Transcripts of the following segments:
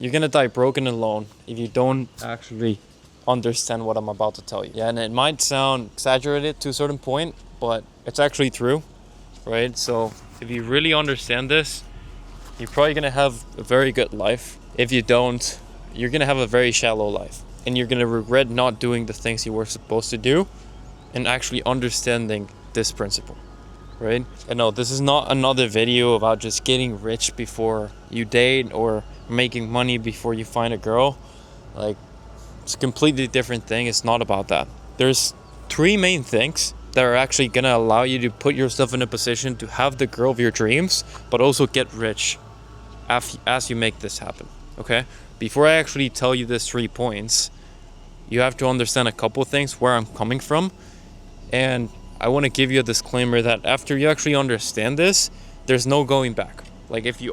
You're gonna die broken and alone if you don't actually understand what I'm about to tell you. Yeah, and it might sound exaggerated to a certain point, but it's actually true, right? So if you really understand this, you're probably gonna have a very good life. If you don't, you're gonna have a very shallow life. And you're gonna regret not doing the things you were supposed to do and actually understanding this principle, right? And no, this is not another video about just getting rich before you date or making money before you find a girl. Like, it's a completely different thing. It's not about that. There's three main things that are actually gonna allow you to put yourself in a position to have the girl of your dreams, but also get rich as you make this happen, okay? Before I actually tell you these 3 points, you have to understand a couple things where I'm coming from. And I want to give you a disclaimer that after you actually understand this, there's no going back. Like, if you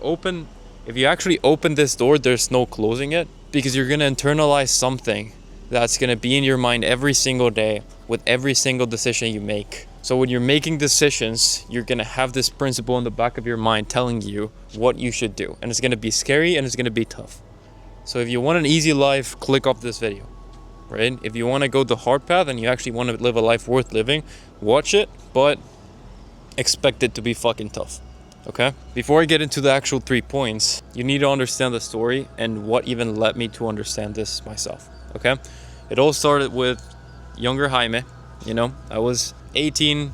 actually open this door, there's no closing it, because you're going to internalize something that's going to be in your mind every single day with every single decision you make. So when you're making decisions, you're going to have this principle in the back of your mind telling you what you should do. And it's going to be scary and it's going to be tough. So if you want an easy life, click off this video, right? If you want to go the hard path and you actually want to live a life worth living, watch it, but expect it to be fucking tough. Okay? Before I get into the actual 3 points, you need to understand the story and what even led me to understand this myself. Okay? It all started with younger Jaime. You know, I was 18,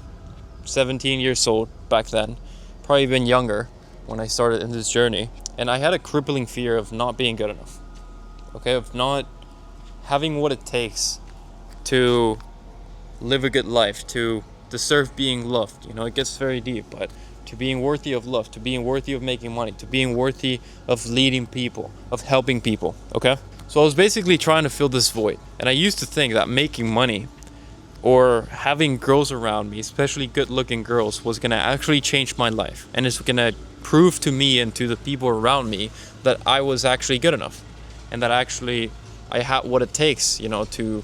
17 years old back then, probably even younger when I started in this journey. And I had a crippling fear of not being good enough. Okay? Of not having what it takes to live a good life, to deserve being loved. You know, it gets very deep, but to being worthy of love, to being worthy of making money, to being worthy of leading people, of helping people, okay? So I was basically trying to fill this void. And I used to think that making money or having girls around me, especially good-looking girls, was gonna actually change my life. And it's gonna prove to me and to the people around me that I was actually good enough. And that actually I had what it takes, you know, to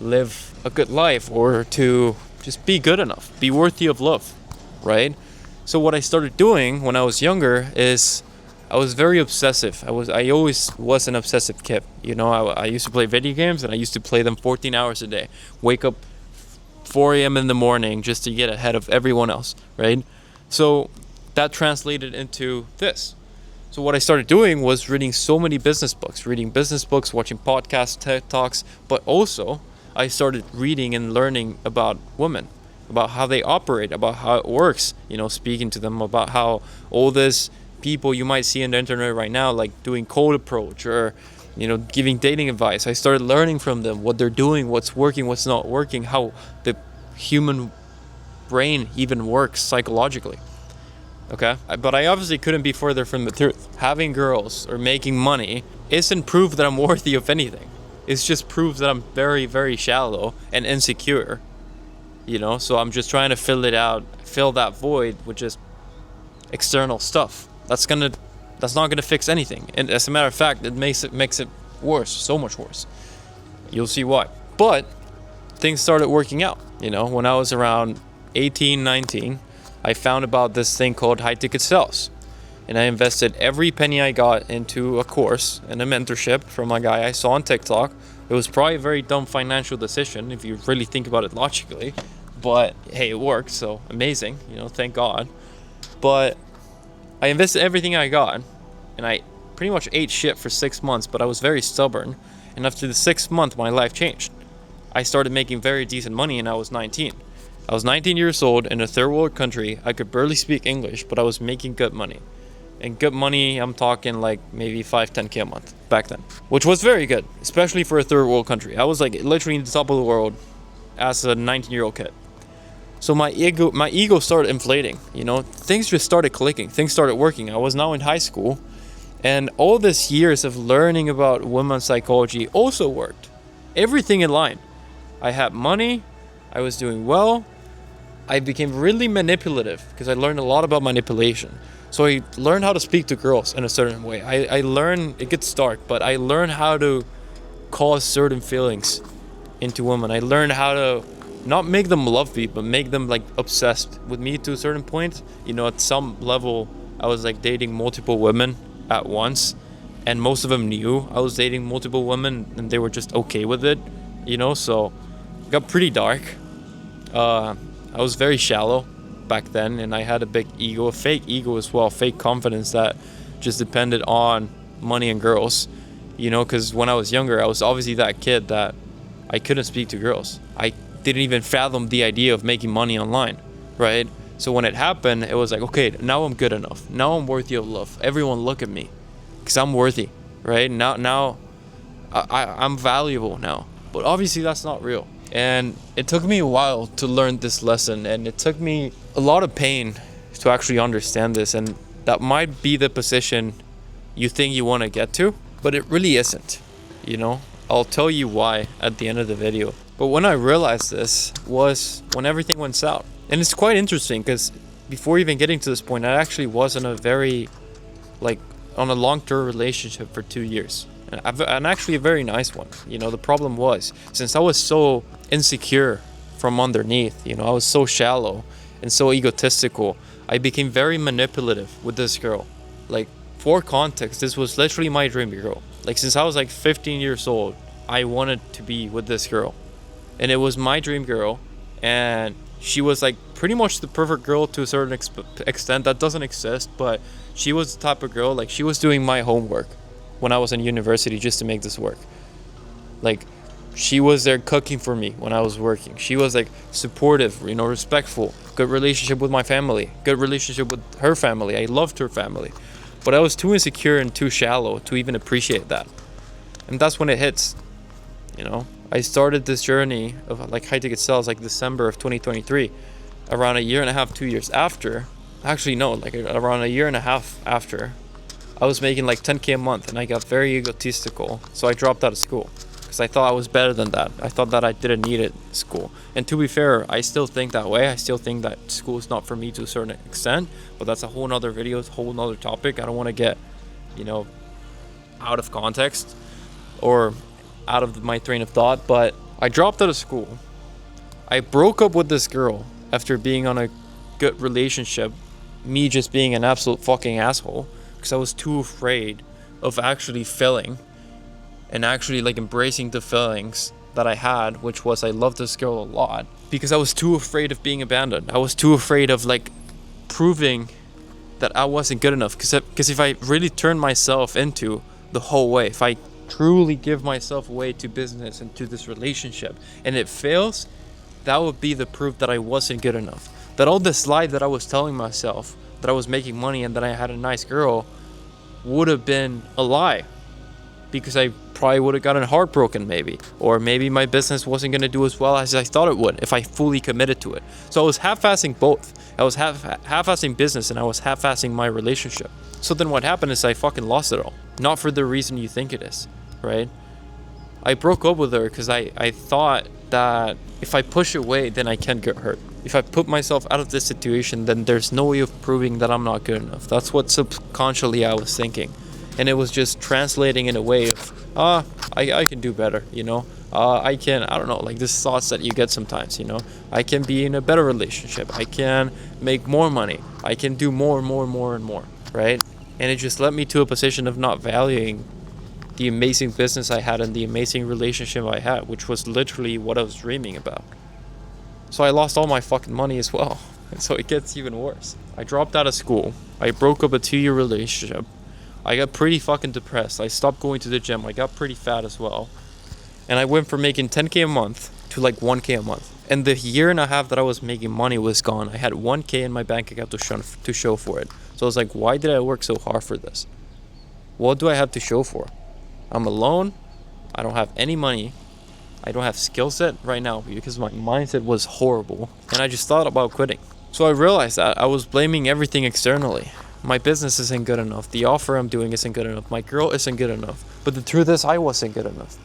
live a good life or to just be good enough, be worthy of love, right? So what I started doing when I was younger is I was very obsessive. I always was an obsessive kid. You know, I used to play video games and I used to play them 14 hours a day. Wake up 4 a.m. in the morning just to get ahead of everyone else, right? So that translated into this. So what I started doing was reading so many business books, watching podcasts, TED Talks, but also I started reading and learning about women, about how they operate, about how it works, you know, speaking to them about how all this people you might see on the internet right now, like doing cold approach or, you know, giving dating advice. I started learning from them what they're doing, what's working, what's not working, how the human brain even works psychologically. Okay? But I obviously couldn't be further from the truth. Having girls or making money isn't proof that I'm worthy of anything. It's just proof that I'm very, very shallow and insecure. You know, so I'm just trying to fill that void with just external stuff. That's not gonna fix anything. And as a matter of fact, it makes it worse, so much worse. You'll see why. But things started working out. You know, when I was around 18, 19, I found about this thing called high ticket sales. And I invested every penny I got into a course and a mentorship from a guy I saw on TikTok. It was probably a very dumb financial decision if you really think about it logically. But hey, it worked, so amazing, you know, thank God. But I invested everything I got, and I pretty much ate shit for 6 months, but I was very stubborn. And after the 6th month, my life changed. I started making very decent money, and I was 19. I was 19 years old in a third world country. I could barely speak English, but I was making good money. And good money, I'm talking like maybe 5-10K a month back then, which was very good, especially for a third world country. I was like literally in the top of the world as a 19-year-old kid. So my ego started inflating, you know, things just started clicking, things started working. I was now in high school, and all this years of learning about women's psychology also worked. Everything in line. I had money, I was doing well, I became really manipulative because I learned a lot about manipulation. So I learned how to speak to girls in a certain way. I learned, it gets dark, but I learned how to cause certain feelings into women. I learned how to not make them love me, but make them like obsessed with me to a certain point. You know, at some level, I was like dating multiple women at once. and most of them knew I was dating multiple women, and they were just okay with it, you know. So it got pretty dark. I was very shallow back then, and I had a big ego, a fake ego as well, fake confidence that just depended on money and girls, you know. Because when I was younger, I was obviously that kid that I couldn't speak to girls. I didn't even fathom the idea of making money online, right? So when it happened, it was like, okay, now I'm good enough. Now I'm worthy of love. Everyone look at me, because I'm worthy, right? Now I'm valuable now. But obviously that's not real. And it took me a while to learn this lesson, and it took me a lot of pain to actually understand this. And that might be the position you think you want to get to, but it really isn't, you know. I'll tell you why at the end of the video. But when I realized this was when everything went south. And it's quite interesting, because before even getting to this point, I actually was in a very, like, on a long-term relationship for 2 years. And actually a very nice one. You know, the problem was, since I was so insecure from underneath, you know, I was so shallow and so egotistical, I became very manipulative with this girl. Like, for context, this was literally my dream girl. Like, since I was like 15 years old, I wanted to be with this girl. And it was my dream girl, and she was like pretty much the perfect girl to a certain extent. That doesn't exist, but she was the type of girl, like, she was doing my homework when I was in university just to make this work. Like, she was there cooking for me when I was working. She was like supportive, you know, respectful, good relationship with my family, good relationship with her family. I loved her family, but I was too insecure and too shallow to even appreciate that. And that's when it hits, you know. I started this journey of like high ticket sales like December of 2023, around a year and a half, 2 years after. Actually, no, like around a year and a half after, I was making like 10K a month, and I got very egotistical. So I dropped out of school because I thought I was better than that. I thought that I didn't need it, school. And to be fair, I still think that way. I still think that school is not for me to a certain extent, but that's a whole nother video, a whole nother topic. I don't want to get, you know, out of context or out of my train of thought. But I dropped out of school. I broke up with this girl after being on a good relationship, me just being an absolute fucking asshole, because I was too afraid of actually failing and actually like embracing the feelings that I had, which was I loved this girl a lot, because I was too afraid of being abandoned. I was too afraid of like proving that I wasn't good enough, because if I really turn myself into the whole way, if I truly give myself away to business and to this relationship and it fails, that would be the proof that I wasn't good enough. That all this lie that I was telling myself, that I was making money and that I had a nice girl, would have been a lie, because I probably would have gotten heartbroken maybe, or maybe my business wasn't going to do as well as I thought it would if I fully committed to it. So I was half-assing both. I was half-assing business, and I was half-assing my relationship. So then what happened is I fucking lost it all. Not for the reason you think it is, right? I broke up with her because I thought that if I push away, then I can't get hurt. If I put myself out of this situation, then there's no way of proving that I'm not good enough. That's what subconsciously I was thinking. And it was just translating in a way of, I can do better, you know? I don't know, like this thoughts that you get sometimes, you know? I can be in a better relationship. I can make more money. I can do more and more, right? And it just led me to a position of not valuing the amazing business I had and the amazing relationship I had, which was literally what I was dreaming about. So I lost all my fucking money as well. And so it gets even worse. I dropped out of school. I broke up a 2-year relationship. I got pretty fucking depressed. I stopped going to the gym. I got pretty fat as well. And I went from making 10K a month to like 1K a month. And the year and a half that I was making money was gone. I had 1K in my bank account to show for it. So I was like, why did I work so hard for this? What do I have to show for? I'm alone. I don't have any money. I don't have skill set right now because my mindset was horrible. And I just thought about quitting. So I realized that I was blaming everything externally. My business isn't good enough. The offer I'm doing isn't good enough. My girl isn't good enough. But the truth is, I wasn't good enough.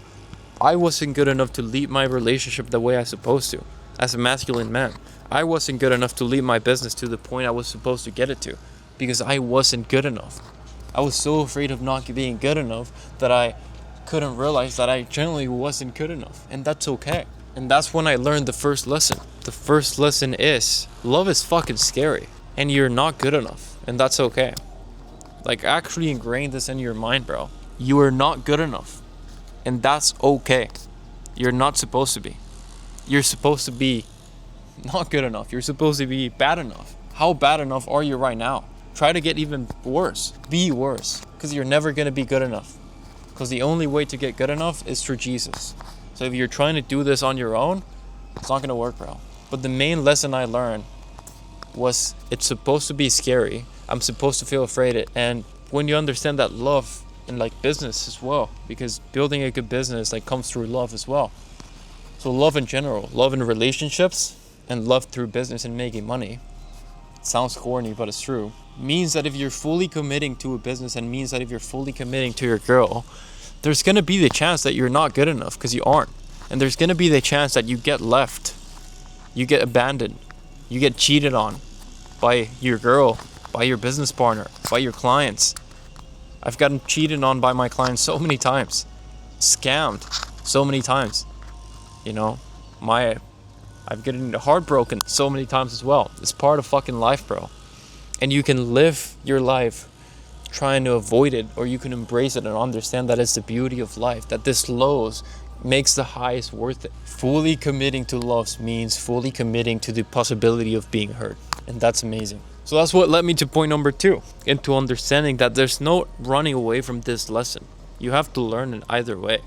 I wasn't good enough to lead my relationship the way I was supposed to. As a masculine man, I wasn't good enough to lead my business to the point I was supposed to get it to, because I wasn't good enough. I was so afraid of not being good enough that I couldn't realize that I generally wasn't good enough. And that's okay. And that's when I learned the first lesson. The first lesson is, love is fucking scary. And you're not good enough. And that's okay. Like, actually ingrain this in your mind, bro. You are not good enough. And that's okay. You're not supposed to be. You're supposed to be not good enough. You're supposed to be bad enough. How bad enough are you right now? Try to get even worse. Be worse. Because you're never going to be good enough. Because the only way to get good enough is through Jesus. So if you're trying to do this on your own, it's not going to work, bro. But the main lesson I learned was it's supposed to be scary. I'm supposed to feel afraid. And when you understand that love in like business as well, because building a good business like comes through love as well. So love in general, love in relationships, and love through business and making money. It sounds corny, but it's true. Means that if you're fully committing to a business, and means that if you're fully committing to your girl, there's gonna be the chance that you're not good enough because you aren't. And there's gonna be the chance that you get left, you get abandoned, you get cheated on by your girl, by your business partner, by your clients. I've gotten cheated on by my clients so many times, scammed so many times. You know, I've gotten heartbroken so many times as well. It's part of fucking life, bro. And you can live your life trying to avoid it, or you can embrace it and understand that it's the beauty of life, that this lows makes the highs worth it. Fully committing to love means fully committing to the possibility of being hurt. And that's amazing. So that's what led me to point number 2, into understanding that there's no running away from this lesson. You have to learn it either way.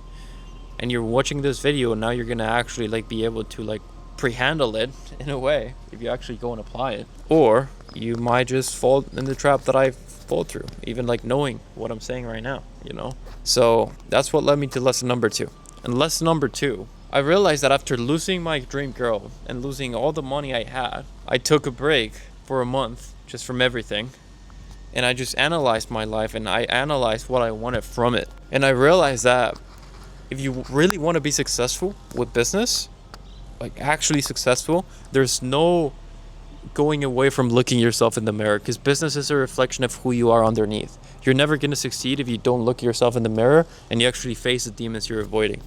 And you're watching this video, and now you're gonna actually like be able to like pre-handle it in a way if you actually go and apply it. Or you might just fall in the trap that I fall through, even like knowing what I'm saying right now, you know? So that's what led me to lesson number 2. And lesson number 2, I realized that after losing my dream girl and losing all the money I had, I took a break for a month just from everything. And I just analyzed my life, and I analyzed what I wanted from it. And I realized that if you really want to be successful with business, like actually successful, there's no going away from looking yourself in the mirror, because business is a reflection of who you are underneath. You're never going to succeed if you don't look yourself in the mirror and you actually face the demons you're avoiding.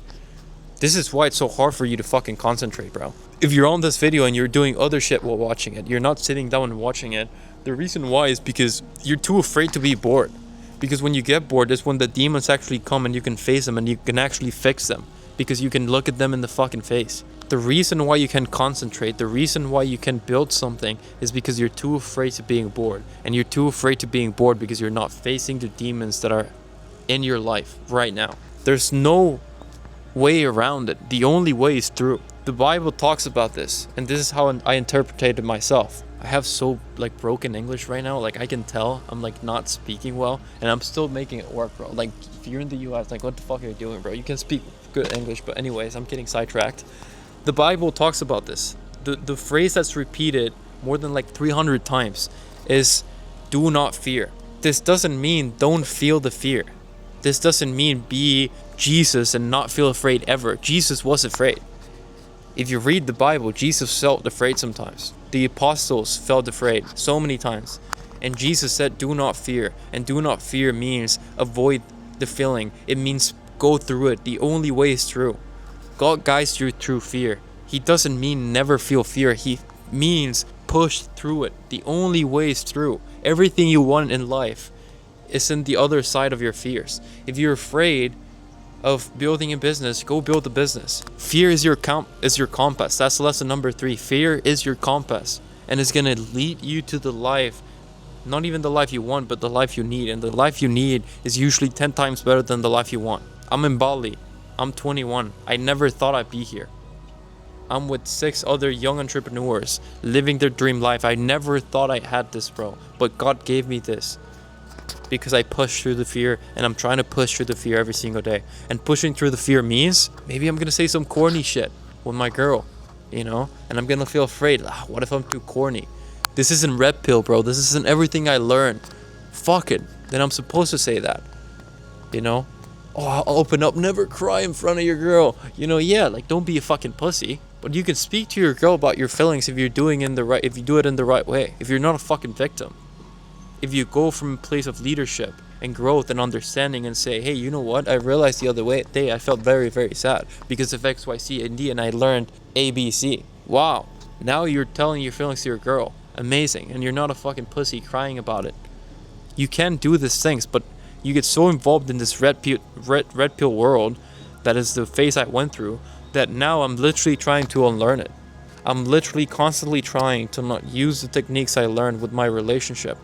This is why it's so hard for you to fucking concentrate, bro. If you're on this video and you're doing other shit while watching it, you're not sitting down and watching it, the reason why is because you're too afraid to be bored. Because when you get bored, is when the demons actually come and you can face them and you can actually fix them. Because you can look at them in the fucking face. The reason why you can concentrate, the reason why you can build something is because you're too afraid to being bored. And you're too afraid to being bored because you're not facing the demons that are in your life right now. There's no way around it. The only way is through. The Bible talks about this, and this is how I interpreted it myself. I have so like broken English right now, like I can tell I'm like not speaking well, and I'm still making it work, bro. Like if you're in the US, like what the fuck are you doing, bro? You can speak good English, but anyways, I'm getting sidetracked. The Bible talks about this. The phrase that's repeated more than like 300 times is do not fear. This doesn't mean don't feel the fear. This doesn't mean be Jesus and not feel afraid ever. Jesus was afraid. If you read the Bible, Jesus felt afraid sometimes. The apostles felt afraid so many times. And Jesus said, do not fear. And do not fear means avoid the feeling. It means go through it. The only way is through. God guides you through fear. He doesn't mean never feel fear. He means push through it. The only way is through. Everything you want in life is in the other side of your fears. If you're afraid of building a business, go build a business. Fear is your compass. That's lesson number 3. Fear is your compass, and it's gonna lead you to the life, not even the life you want, but the life you need. And the life you need is usually 10 times better than the life you want. I'm in Bali. I'm 21. I never thought I'd be here. I'm with 6 other young entrepreneurs living their dream life. I never thought I had this, bro, but God gave me this. Because I push through the fear, and I'm trying to push through the fear every single day. And pushing through the fear means maybe I'm gonna say some corny shit with my girl, you know, and I'm gonna feel afraid. What if I'm too corny? This isn't red pill, bro. This isn't everything I learned. Fuck it. Then I'm supposed to say that, you know. Oh, I'll open up, never cry in front of your girl, you know. Yeah, like don't be a fucking pussy, but you can speak to your girl about your feelings if you do it in the right way. If you're not a fucking victim. If you go from a place of leadership and growth and understanding and say, hey, you know what? I realized the other day I felt very, very sad because of X, Y, C, and D, and I learned A, B, C. Wow. Now you're telling your feelings to your girl. Amazing. And you're not a fucking pussy crying about it. You can do these things, but You get so involved in this red pill world, that is the phase I went through, that now I'm literally trying to unlearn it. I'm literally constantly trying to not use the techniques I learned with my relationship,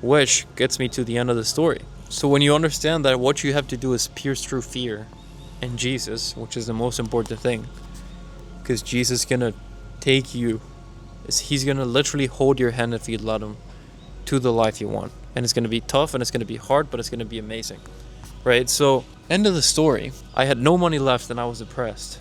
which gets me to the end of the story. So when you understand that what you have to do is pierce through fear and Jesus, which is the most important thing, because Jesus is gonna take you, he's gonna literally hold your hand if you let him, to the life you want. And it's gonna be tough and it's gonna be hard, but it's gonna be amazing, right? So end of the story, I had no money left and I was depressed,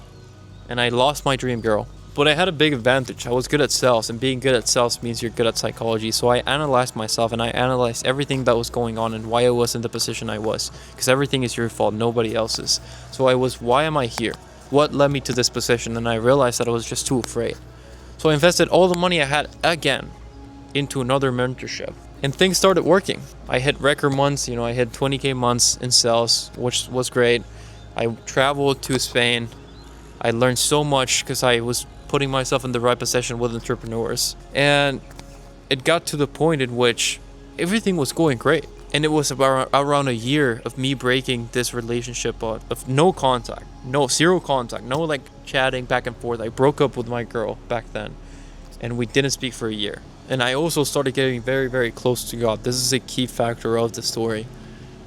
and I lost my dream girl. But I had a big advantage. I was good at sales, and being good at sales means you're good at psychology. So I analyzed myself, and I analyzed everything that was going on and why I was in the position I was. Because everything is your fault, nobody else's. So I was, why am I here? What led me to this position? And I realized that I was just too afraid. So I invested all the money I had again into another mentorship. And things started working. I hit record months, I hit 20K months in sales, which was great. I traveled to Spain. I learned so much because I was putting myself in the right position with entrepreneurs. And it got to the point in which everything was going great. And it was about around a year of me breaking this relationship of no contact, zero contact, no like chatting back and forth. I broke up with my girl back then, and we didn't speak for a year. And I also started getting very, very close to God. This is a key factor of the story.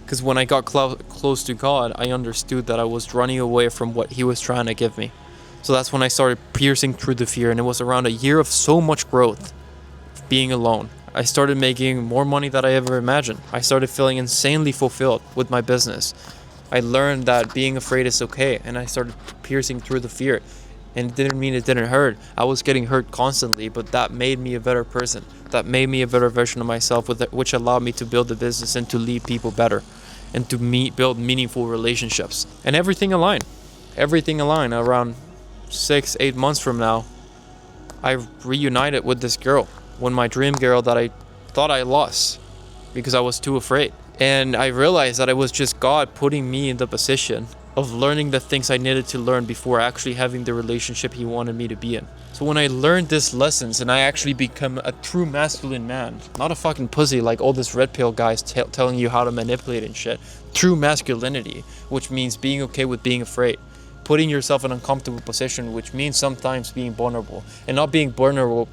Because when I got close to God, I understood that I was running away from what he was trying to give me. So that's when I started piercing through the fear, and it was around a year of so much growth, being alone. I started making more money than I ever imagined. I started feeling insanely fulfilled with my business. I learned that being afraid is okay, and I started piercing through the fear. And it didn't mean it didn't hurt. I was getting hurt constantly, but that made me a better person. That made me a better version of myself, which allowed me to build the business and to lead people better, and to build meaningful relationships. And everything aligned. Everything aligned. Around 6-8 months from now, I reunited with this girl, my dream girl that I thought I lost because I was too afraid. And I realized that it was just God putting me in the position of learning the things I needed to learn before actually having the relationship he wanted me to be in. So when I learned these lessons and I actually become a true masculine man, not a fucking pussy like all this red pill guys telling you how to manipulate and shit. True masculinity, which means being okay with being afraid. Putting yourself in an uncomfortable position, which means sometimes being vulnerable, and not being vulnerable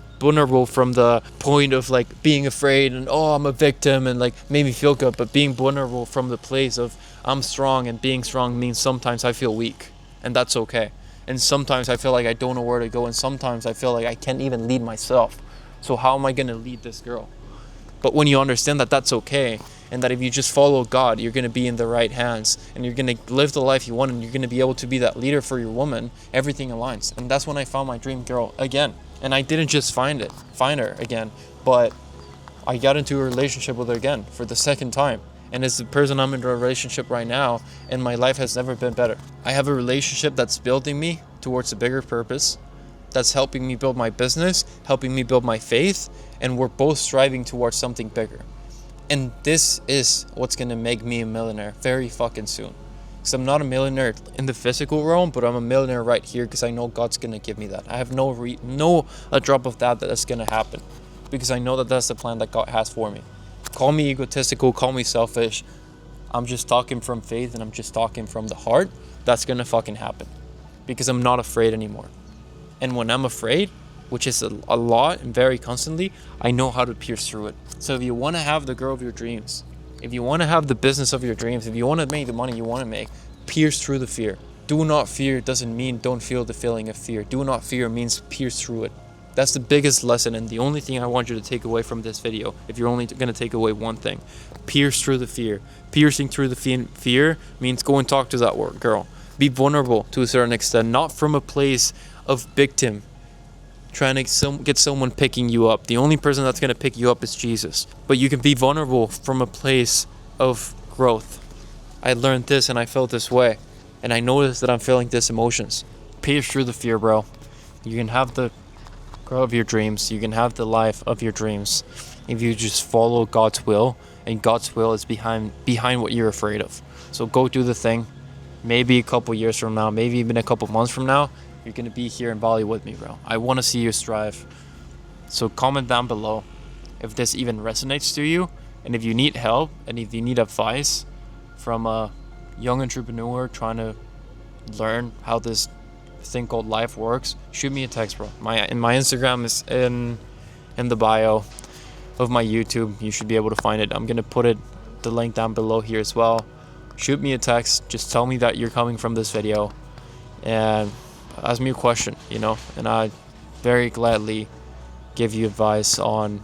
from the point of like being afraid and I'm a victim and like made me feel good, but being vulnerable from the place of I'm strong, and being strong means sometimes I feel weak, and that's okay. And sometimes I feel like I don't know where to go, and sometimes I feel like I can't even lead myself. So how am I gonna lead this girl? But when you understand that that's okay, and that if you just follow God, you're going to be in the right hands, and you're going to live the life you want, and you're going to be able to be that leader for your woman, everything aligns. And that's when I found my dream girl again. And I didn't just find her again, but I got into a relationship with her again for the second time. And it's the person I'm in a relationship right now, and my life has never been better. I have a relationship that's building me towards a bigger purpose, that's helping me build my business, helping me build my faith, and we're both striving towards something bigger. And this is what's gonna make me a millionaire very fucking soon. Because I'm not a millionaire in the physical realm, but I'm a millionaire right here because I know God's gonna give me that. I have no drop of that's gonna happen, because I know that that's the plan that God has for me. Call me egotistical, call me selfish. I'm just talking from faith, and I'm just talking from the heart. That's gonna fucking happen because I'm not afraid anymore. And when I'm afraid, which is a lot and very constantly, I know how to pierce through it. So if you want to have the girl of your dreams, if you want to have the business of your dreams, if you want to make the money you want to make, pierce through the fear. Do not fear doesn't mean don't feel the feeling of fear. Do not fear means pierce through it. That's the biggest lesson, and the only thing I want you to take away from this video, if you're only going to take away one thing. Pierce through the fear. Piercing through the fear means go and talk to that girl. Be vulnerable to a certain extent, not from a place of victim, trying to get someone picking you up. The only person that's going to pick you up is Jesus. But you can be vulnerable from a place of growth. I learned this, and I felt this way, and I noticed that I'm feeling these emotions. Pierce through the fear, bro. You can have the girl of your dreams. You can have the life of your dreams if you just follow God's will, and God's will is behind what you're afraid of. So go do the thing. Maybe a couple years from now, maybe even a couple months from now, you're going to be here in Bali with me, bro. I want to see you strive. So comment down below if this even resonates to you, and if you need help, and if you need advice, from a young entrepreneur trying to learn how this thing called life works, shoot me a text, bro. My Instagram is in the bio of my YouTube. You should be able to find it. I'm gonna put the link down below here as well. Shoot me a text. Just tell me that you're coming from this video, and ask me a question, and I very gladly give you advice on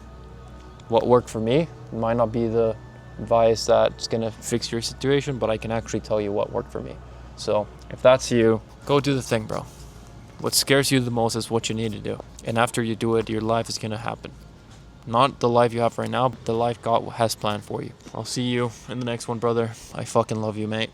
what worked for me. It might not be the advice that's gonna fix your situation, but I can actually tell you what worked for me. So if that's you, go do the thing, bro. What scares you the most is what you need to do. And after you do it, your life is gonna happen. Not the life you have right now, but the life God has planned for you. I'll see you in the next one, brother. I fucking love you, mate.